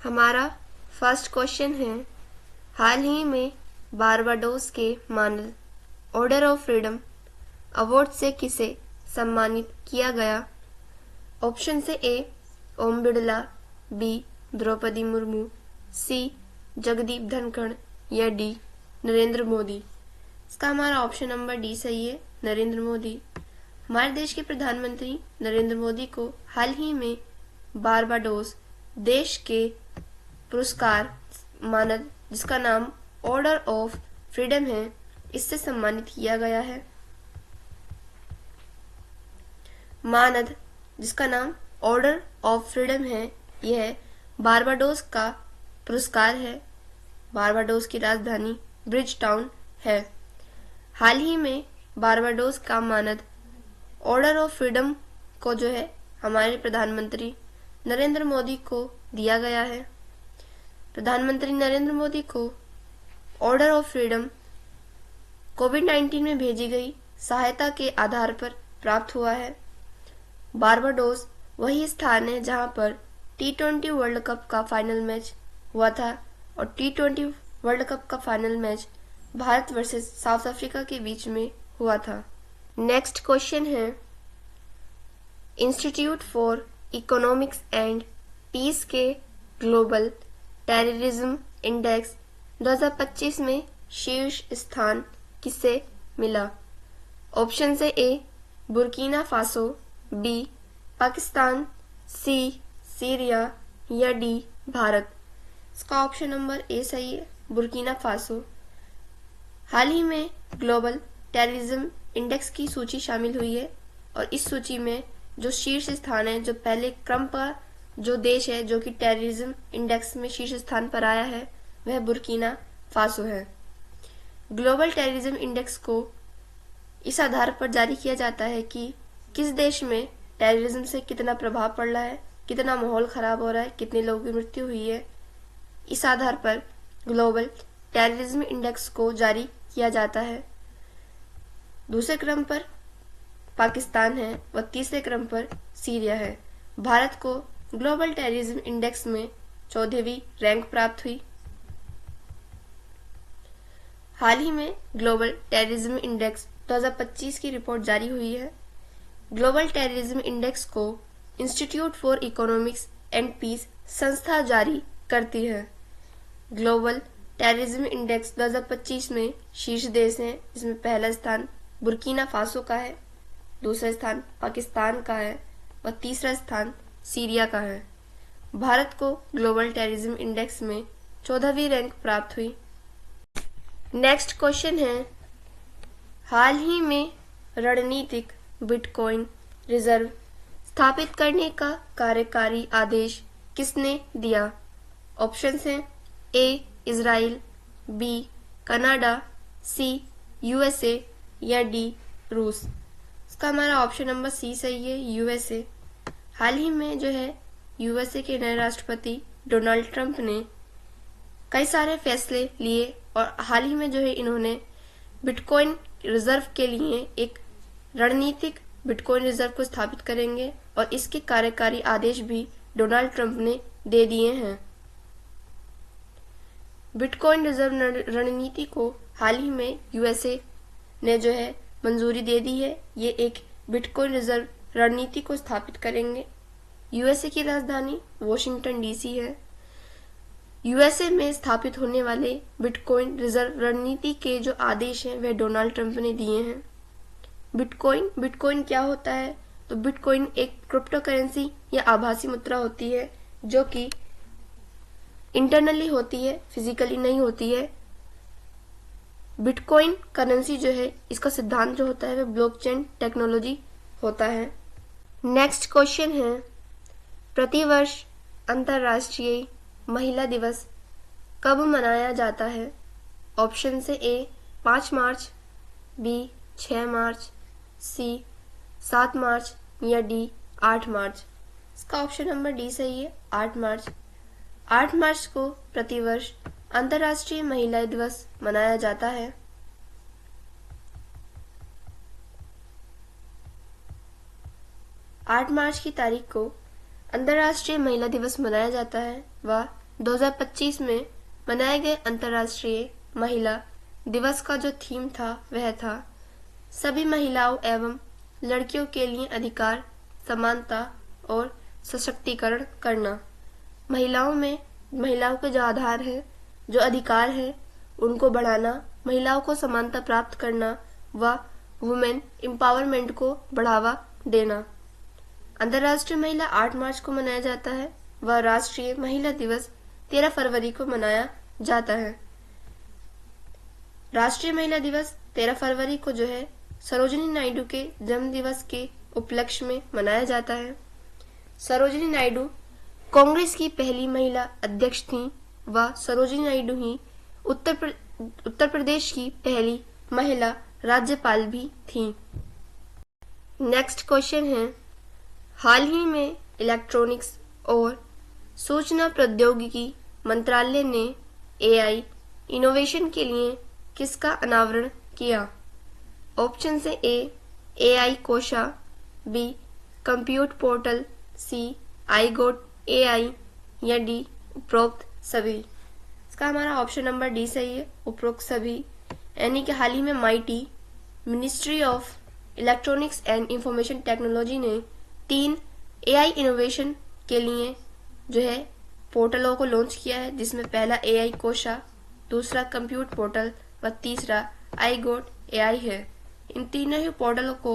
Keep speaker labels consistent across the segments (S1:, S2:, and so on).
S1: हमारा first question है, हाल ही में बारबाडोस के मानद ऑर्डर ऑफ फ्रीडम अवार्ड से किसे सम्मानित किया गया? ऑप्शन से ए ओम बिड़ला, बी द्रौपदी मुर्मू, सी जगदीप धनखड़ या डी नरेंद्र मोदी। इसका हमारा ऑप्शन नंबर डी सही है, नरेंद्र मोदी। हमारे देश के प्रधानमंत्री नरेंद्र मोदी को हाल ही में बारबाडोस देश के पुरस्कार मानद जिसका नाम ऑर्डर ऑफ फ्रीडम है, इससे सम्मानित किया गया है। मानद जिसका नाम ऑर्डर ऑफ फ्रीडम है, यह बारबाडोस का पुरस्कार है। बारबाडोस की राजधानी ब्रिज टाउन है। हाल ही में बारबाडोस का मानद ऑर्डर ऑफ फ्रीडम को जो है हमारे प्रधानमंत्री नरेंद्र मोदी को दिया गया है। प्रधानमंत्री नरेंद्र मोदी को ऑर्डर ऑफ फ्रीडम कोविड-19 में भेजी गई सहायता के आधार पर प्राप्त हुआ है। बारबाडोस वही स्थान है जहां पर T20 वर्ल्ड कप का फाइनल मैच हुआ था और T20 वर्ल्ड कप का final match Bharat versus South Africa के बीच में हुआ था। नेक्स्ट क्वेश्चन है, Institute for Economics and Peace के ग्लोबल टेररिज्म इंडेक्स 2025 में शीर्ष स्थान किसे मिला? ऑप्शन से A Burkina Faso, B Pakistan, C Syria या डी भारत। इसका ऑप्शन नंबर ए सही है, बुर्किना फासो। हाल ही में ग्लोबल टेररिज्म इंडेक्स की सूची शामिल हुई है और इस सूची में जो शीर्ष स्थान है, जो पहले क्रम पर जो देश है जो कि टेररिज्म इंडेक्स में शीर्ष स्थान पर आया है, वह बुर्किना फासो है। ग्लोबल टेररिज्म इंडेक्स को इस आधार पर जारी किया जाता है कि किस देश में टेररिज्म से कितना प्रभाव पड़ रहा है, कितना माहौल खराब हो रहा है, कितने लोगों की मृत्यु हुई है। इस आधार पर ग्लोबल टेररिज्म इंडेक्स को जारी किया जाता है। दूसरे क्रम पर पाकिस्तान है व तीसरे क्रम पर सीरिया है। भारत को ग्लोबल टेररिज्म इंडेक्स में 14वीं रैंक प्राप्त हुई। हाल ही में ग्लोबल टेररिज्म इंडेक्स 2025 की रिपोर्ट जारी हुई है। ग्लोबल टेररिज्म इंडेक्स को Institute for Economics and Peace संस्था जारी करती है। ग्लोबल टेररिज्म इंडेक्स 2025 में शीर्ष देश हैं, जिसमें पहला स्थान बुर्किना फासो का है, दूसरा स्थान पाकिस्तान का है व तीसरा स्थान सीरिया का है। भारत को ग्लोबल टेररिज्म इंडेक्स में 14वीं रैंक प्राप्त हुई। नेक्स्ट क्वेश्चन है, हाल ही में रणनीतिक बिटकॉइन रिजर्व स्थापित करने का कार्यकारी आदेश किसने दिया? ऑप्शन हैं A Israel, B Canada, C USA या डी रूस। इसका हमारा ऑप्शन नंबर सी सही है, यूएसए। हाल ही में जो है यूएसए के नए राष्ट्रपति डोनाल्ड ट्रंप ने कई सारे फैसले लिए और हाल ही में जो है इन्होंने बिटकॉइन रिजर्व के लिए एक रणनीतिक बिटकॉइन रिजर्व को स्थापित करेंगे और इसके कार्यकारी आदेश भी डोनाल्ड ट्रंप ने दे दिए हैं। बिटकॉइन रिजर्व रणनीति को हाल ही में यूएसए ने जो है मंजूरी दे दी है। ये एक बिटकॉइन रिजर्व रणनीति को स्थापित करेंगे। यूएसए की राजधानी वॉशिंगटन डीसी है। यूएसए में स्थापित होने वाले बिटकॉइन रिजर्व रणनीति के जो आदेश हैं वह डोनाल्ड ट्रंप ने दिए हैं। बिटकॉइन क्या होता है? तो बिटकॉइन एक क्रिप्टो करेंसी या आभासी मुद्रा होती है जो कि इंटरनली होती है, फिजिकली नहीं होती है। बिटकॉइन करेंसी जो है इसका सिद्धांत जो होता है वह ब्लॉकचेन टेक्नोलॉजी होता है। नेक्स्ट क्वेश्चन है, प्रतिवर्ष अंतर्राष्ट्रीय महिला दिवस कब मनाया जाता है? ऑप्शन से ए 5 मार्च, बी 6 मार्च, सी 7 मार्च या डी 8 मार्च। इसका ऑप्शन नंबर डी सही है, 8 मार्च। 8 मार्च को प्रतिवर्ष अंतर्राष्ट्रीय महिला दिवस मनाया जाता है। 8 मार्च की तारीख को अंतर्राष्ट्रीय महिला दिवस मनाया जाता है व 2025 में मनाए गए अंतर्राष्ट्रीय महिला दिवस का जो थीम था वह था सभी महिलाओं एवं लड़कियों के लिए अधिकार, समानता और सशक्तिकरण करना। महिलाओं के जो आधार है, जो अधिकार है, उनको बढ़ाना, महिलाओं को समानता प्राप्त करना व वुमेन एम्पावरमेंट को बढ़ावा देना। अंतर्राष्ट्रीय महिला 8 मार्च को मनाया जाता है व राष्ट्रीय महिला दिवस 13 फरवरी को मनाया जाता है। राष्ट्रीय महिला दिवस 13 फरवरी को जो है सरोजिनी नायडू के जन्म दिवस के उपलक्ष्य में मनाया जाता है। सरोजिनी नायडू कांग्रेस की पहली महिला अध्यक्ष थीं व सरोजिनी नायडू ही उत्तर प्रदेश की पहली महिला राज्यपाल भी थीं। नेक्स्ट क्वेश्चन है, हाल ही में इलेक्ट्रॉनिक्स और सूचना प्रौद्योगिकी मंत्रालय ने एआई इनोवेशन के लिए किसका अनावरण किया? ऑप्शन है ए एआई कोशा, बी कंप्यूट पोर्टल, सी आई गोट एआई या डी उपरोक्त सभी। इसका हमारा ऑप्शन नंबर डी सही है, उपरोक्त सभी। यानी कि हाल ही में mighty ministry of electronics and information technology ने 3 एआई इनोवेशन के लिए जो है पोर्टलों को लॉन्च किया है, जिसमें पहला एआई कोशा, दूसरा कंप्यूट पोर्टल व तीसरा आई गोट एआई है। इन तीनों ही पोर्टलों को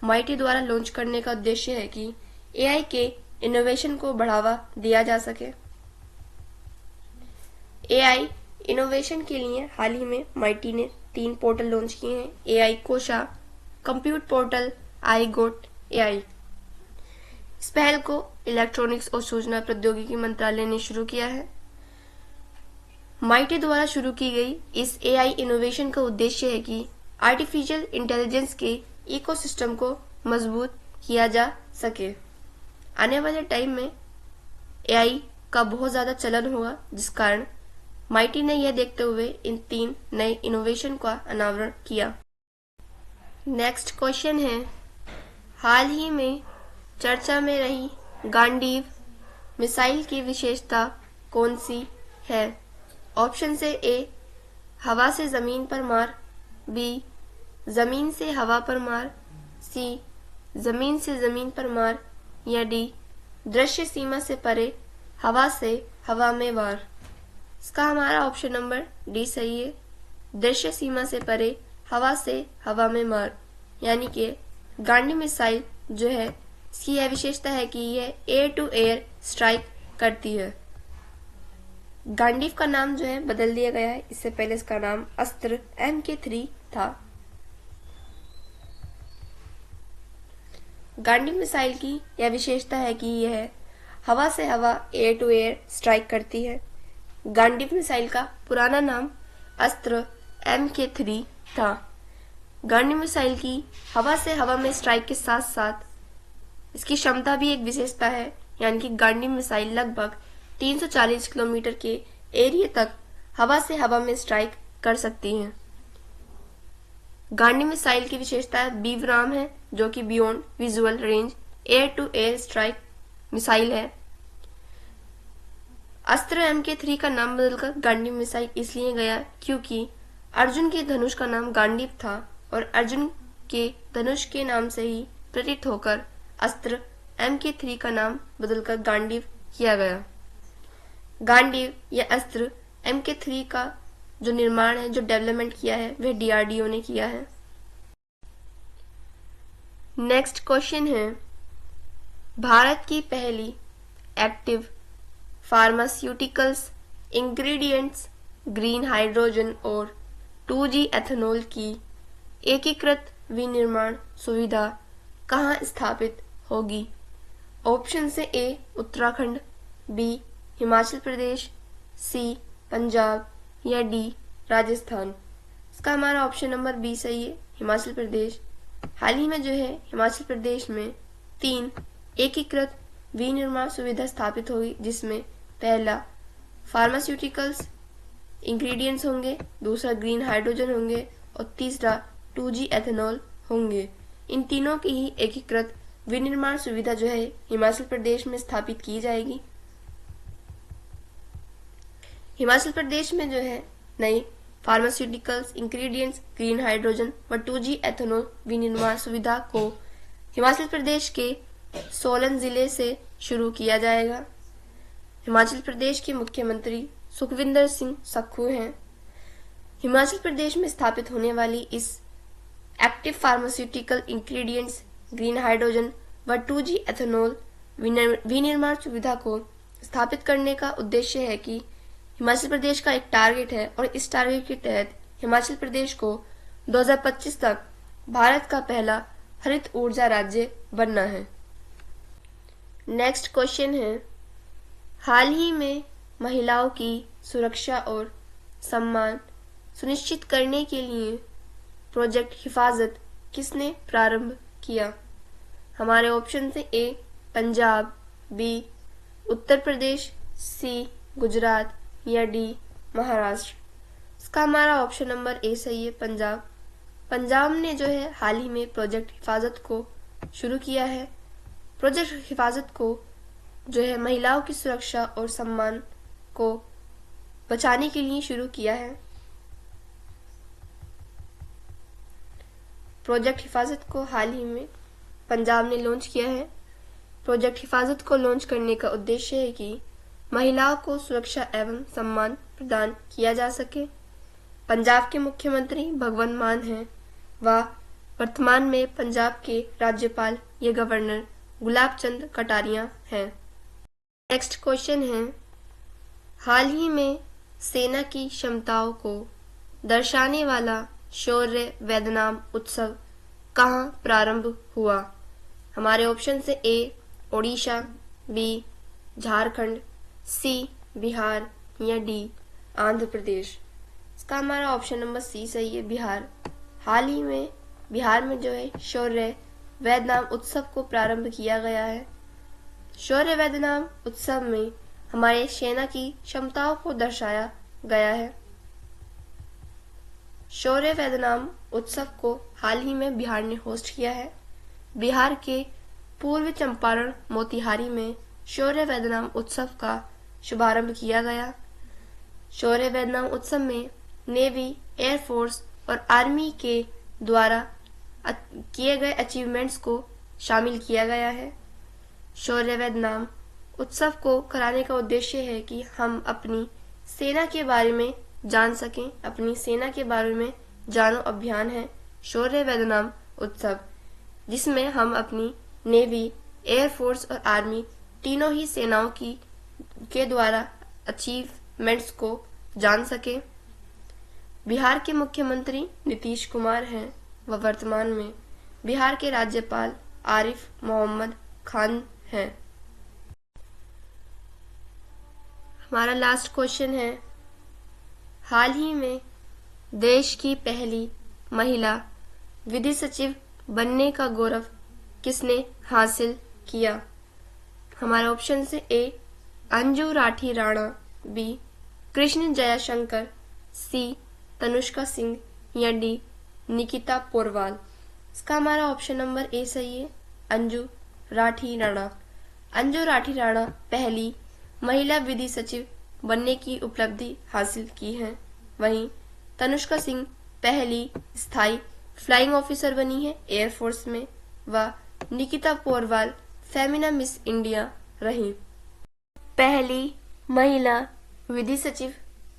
S1: माइटी द्वारा लॉन्च करने का उद्देश्य है कि एआई के इनोवेशन को बढ़ावा दिया जा सके। एआई इनोवेशन के लिए हाल ही में माइटी ने 3 पोर्टल लॉन्च किए हैं, एआई कोशा, कंप्यूट पोर्टल, आई गोट एआई। इस पहल को इलेक्ट्रॉनिक्स और सूचना प्रौद्योगिकी मंत्रालय ने शुरू किया है। माइटी द्वारा शुरू की गई इस एआई इनोवेशन का उद्देश्य है कि आर्टिफिशियल इंटेलिजेंस के इकोसिस्टम को मजबूत किया जा सके। आने वाले टाइम में एआई का बहुत ज्यादा चलन होगा, जिस कारण माइटी ने यह देखते हुए इन 3 नए इनोवेशन का अनावरण किया। नेक्स्ट क्वेश्चन है, हाल ही में चर्चा में रही गांडीव मिसाइल की विशेषता कौन सी है? ऑप्शन से ए हवा से जमीन पर मार, बी जमीन से हवा पर मार, सी जमीन से जमीन पर मार या डी दृश्य सीमा से परे हवा से हवा में वार। इसका हमारा ऑप्शन नंबर डी सही है, दृश्य सीमा से परे हवा से हवा में मार। यानी कि गांडीव मिसाइल जो है इसकी यह विशेषता है कि यह एयर टू एयर स्ट्राइक करती है। गांडीव का नाम जो है बदल दिया गया है, इससे पहले इसका नाम अस्त्र MK3 था। गांडीव मिसाइल की यह विशेषता है कि यह हवा से हवा एयर टू एयर स्ट्राइक करती है। गांडीव मिसाइल का पुराना नाम अस्त्र MK3 था। गांडीव मिसाइल की हवा से हवा में स्ट्राइक के साथ साथ इसकी क्षमता भी एक विशेषता है, यानी कि गांडीव मिसाइल लगभग 340 किलोमीटर के एरिया तक हवा से हवा में स्ट्राइक कर सकती हैं। गांडीव मिसाइल की विशेषता बीवराम है, जो कि beyond visual range air to air strike missile है। अस्त्र MK3 का नाम बदलकर गांडीव मिसाइल इसलिए गया क्योंकि अर्जुन के धनुष का नाम गांडीव था और अर्जुन के धनुष के नाम से ही प्रेरित होकर अस्त्र MK3 का नाम बदलकर गांडीव किया गया। गांडीव या अस्त्र MK3 का जो निर्माण है, जो डेवलपमेंट किया है, वह DRDO ने किया है। नेक्स्ट क्वेश्चन है, भारत की पहली active pharmaceuticals ingredients green hydrogen और 2G एथेनॉल की एकीकृत विनिर्माण सुविधा कहाँ स्थापित होगी? ऑप्शन से ए उत्तराखंड, बी हिमाचल प्रदेश, सी पंजाब या डी राजस्थान। इसका हमारा ऑप्शन नंबर बी सही है, हिमाचल प्रदेश। हाल ही में जो है हिमाचल प्रदेश में 3 एकीकृत विनिर्माण सुविधा स्थापित होगी, जिसमें पहला फार्मास्यूटिकल्स इंग्रेडिएंट्स होंगे, दूसरा ग्रीन हाइड्रोजन होंगे और तीसरा 2G एथेनॉल होंगे। इन तीनों की ही एकीकृत विनिर्माण सुविधा जो है हिमाचल प्रदेश में स्थापित की जाएगी। हिमाचल प्रदेश में जो है नई फार्मास्यूटिकल्स इंग्रेडिएंट्स ग्रीन हाइड्रोजन व 2G एथेनॉल विनिर्माण सुविधा को हिमाचल प्रदेश के सोलन जिले से शुरू किया जाएगा। हिमाचल प्रदेश के मुख्यमंत्री सुखविंदर सिंह सुक्खू हैं। हिमाचल प्रदेश में स्थापित होने वाली इस active pharmaceutical ingredients green hydrogen व 2G एथेनॉल विनिर्माण सुविधा को स्थापित करने का उद्देश्य है कि हिमाचल प्रदेश का एक टारगेट है और इस टारगेट के तहत हिमाचल प्रदेश को 2025 तक भारत का पहला हरित ऊर्जा राज्य बनना है। नेक्स्ट क्वेश्चन है, हाल ही में महिलाओं की सुरक्षा और सम्मान सुनिश्चित करने के लिए प्रोजेक्ट हिफाजत किसने प्रारंभ किया? हमारे ऑप्शन से ए पंजाब, बी उत्तर प्रदेश, सी गुजरात या डी महाराष्ट्र। इसका हमारा ऑप्शन नंबर ए सही है, पंजाब। पंजाब ने जो है हाल ही में प्रोजेक्ट हिफाजत को शुरू किया है। प्रोजेक्ट हिफाजत को जो है महिलाओं की सुरक्षा और सम्मान को बचाने के लिए शुरू किया है। प्रोजेक्ट हिफाजत को हाल ही में पंजाब ने लॉन्च किया है। प्रोजेक्ट हिफाजत को लॉन्च करने का उद्देश्य है कि महिलाओं को सुरक्षा एवं सम्मान प्रदान किया जा सके। पंजाब के मुख्यमंत्री भगवंत मान हैं व वर्तमान में पंजाब के राज्यपाल या गवर्नर गुलाब चंद कटारिया हैं। नेक्स्ट क्वेश्चन है, हाल ही में सेना की क्षमताओं को दर्शाने वाला शौर्य वेदनाम उत्सव कहाँ प्रारंभ हुआ? हमारे ऑप्शन से ए ओडिशा, बी झारखंड, सी बिहार या डी आंध्र प्रदेश। इसका हमारा ऑप्शन नंबर सी सही है, बिहार। हाल ही में बिहार में जो है शौर्य वेदनाम उत्सव को प्रारंभ किया गया है। शौर्य वेदनाम उत्सव में हमारे सेना की क्षमताओं को दर्शाया गया है। शौर्य वेदनाम उत्सव को हाल ही में बिहार ने होस्ट किया है। बिहार के पूर्व चंपारण मोतिहारी में शौर्य वेदनाम उत्सव का शुभारंभ किया गया। शौर्य वेदनाम उत्सव में नेवी, एयरफोर्स और आर्मी के द्वारा किए गए अचीवमेंट्स को शामिल किया गया है। शौर्य वेदनाम उत्सव को कराने का उद्देश्य है कि हम अपनी सेना के बारे में जान सकें। अपनी सेना के बारे में जानो अभियान है शौर्य वेदनाम उत्सव, जिसमें हम अपनी नेवी, एयरफोर्स और आर्मी तीनों ही सेनाओं के द्वारा अचीवमेंट्स को जान सके। बिहार के मुख्यमंत्री नीतीश कुमार हैं व वर्तमान में बिहार के राज्यपाल आरिफ मोहम्मद खान हैं। हमारा लास्ट क्वेश्चन है, हाल ही में देश की पहली महिला विधि सचिव बनने का गौरव किसने हासिल किया? हमारे ऑप्शन से ए अंजू राठी राणा, बी कृष्ण जयशंकर, सी तनुष्का सिंह या डी निकिता पोरवाल। इसका हमारा ऑप्शन नंबर ए सही है, अंजू राठी राणा। अंजू राठी राणा पहली महिला विधि सचिव बनने की उपलब्धि हासिल की है। वहीं तनुष्का सिंह पहली स्थायी फ्लाइंग ऑफिसर बनी है एयरफोर्स में व निकिता पोरवाल फेमिना मिस इंडिया रही। पहली महिला विधि सचिव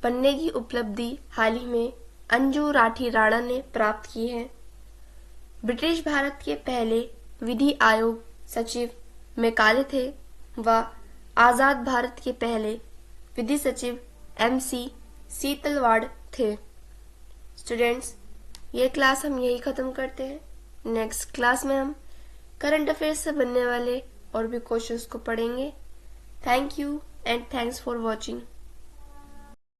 S1: बनने की उपलब्धि हाल ही में अंजू राठी राणा ने प्राप्त की है। ब्रिटिश भारत के पहले विधि आयोग सचिव मैकाले थे व आजाद भारत के पहले विधि सचिव MC सीतलवाड़ थे। स्टूडेंट्स, ये क्लास हम यही खत्म करते हैं। नेक्स्ट क्लास में हम करंट अफेयर्स से बनने वाले और भी क्वेश्चंस को पढ़ेंगे। Thank you and thanks for watching.